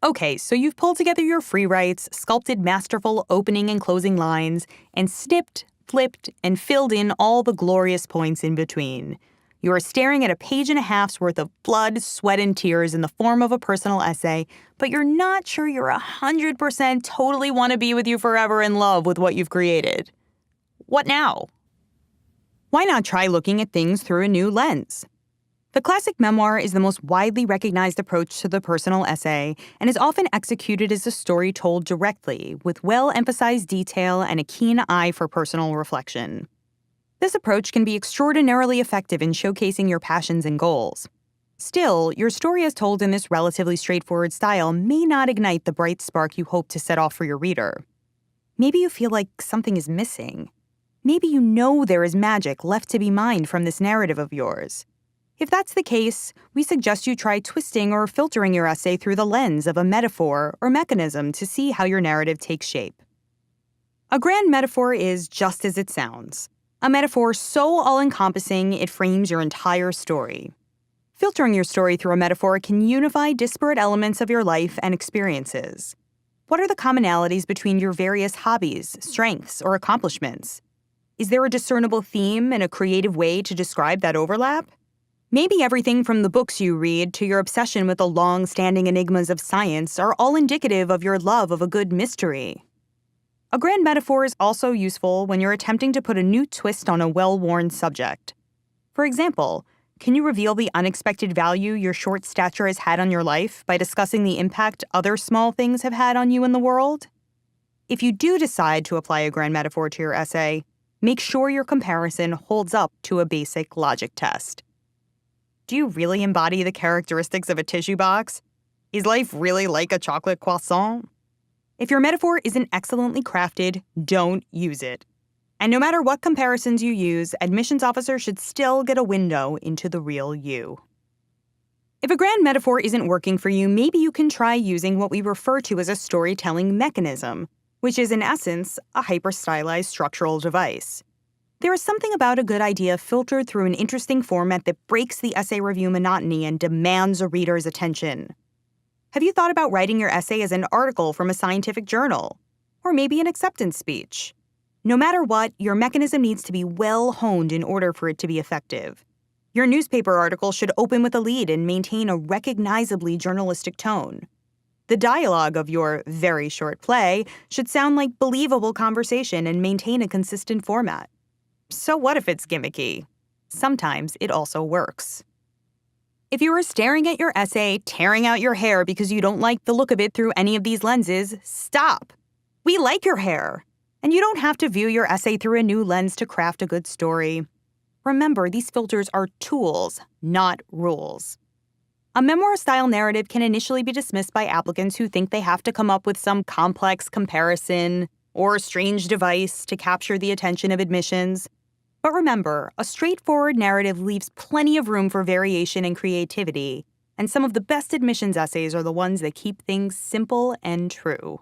Okay, so you've pulled together your free writes, sculpted masterful opening and closing lines, and snipped, flipped, and filled in all the glorious points in between. You are staring at a page and a half's worth of blood, sweat, and tears in the form of a personal essay, but you're not sure you're 100% totally want to be with you forever in love with what you've created. What now? Why not try looking at things through a new lens? The classic memoir is the most widely recognized approach to the personal essay and is often executed as a story told directly, with well-emphasized detail and a keen eye for personal reflection. This approach can be extraordinarily effective in showcasing your passions and goals. Still, your story as told in this relatively straightforward style may not ignite the bright spark you hope to set off for your reader. Maybe you feel like something is missing. Maybe you know there is magic left to be mined from this narrative of yours. If that's the case, we suggest you try twisting or filtering your essay through the lens of a metaphor or mechanism to see how your narrative takes shape. A grand metaphor is just as it sounds. A metaphor so all-encompassing it frames your entire story. Filtering your story through a metaphor can unify disparate elements of your life and experiences. What are the commonalities between your various hobbies, strengths, or accomplishments? Is there a discernible theme and a creative way to describe that overlap? Maybe everything from the books you read to your obsession with the long-standing enigmas of science are all indicative of your love of a good mystery. A grand metaphor is also useful when you're attempting to put a new twist on a well-worn subject. For example, can you reveal the unexpected value your short stature has had on your life by discussing the impact other small things have had on you in the world? If you do decide to apply a grand metaphor to your essay, make sure your comparison holds up to a basic logic test. Do you really embody the characteristics of a tissue box? Is life really like a chocolate croissant? If your metaphor isn't excellently crafted, don't use it. And no matter what comparisons you use, admissions officers should still get a window into the real you. If a grand metaphor isn't working for you, maybe you can try using what we refer to as a storytelling mechanism, which is in essence a hyper-stylized structural device. There is something about a good idea filtered through an interesting format that breaks the essay review monotony and demands a reader's attention. Have you thought about writing your essay as an article from a scientific journal? Or maybe an acceptance speech? No matter what, your mechanism needs to be well honed in order for it to be effective. Your newspaper article should open with a lead and maintain a recognizably journalistic tone. The dialogue of your very short play should sound like believable conversation and maintain a consistent format. So what if it's gimmicky? Sometimes it also works. If you are staring at your essay, tearing out your hair because you don't like the look of it through any of these lenses, stop. We like your hair. And you don't have to view your essay through a new lens to craft a good story. Remember, these filters are tools, not rules. A memoir-style narrative can initially be dismissed by applicants who think they have to come up with some complex comparison or strange device to capture the attention of admissions. But remember, a straightforward narrative leaves plenty of room for variation and creativity, and some of the best admissions essays are the ones that keep things simple and true.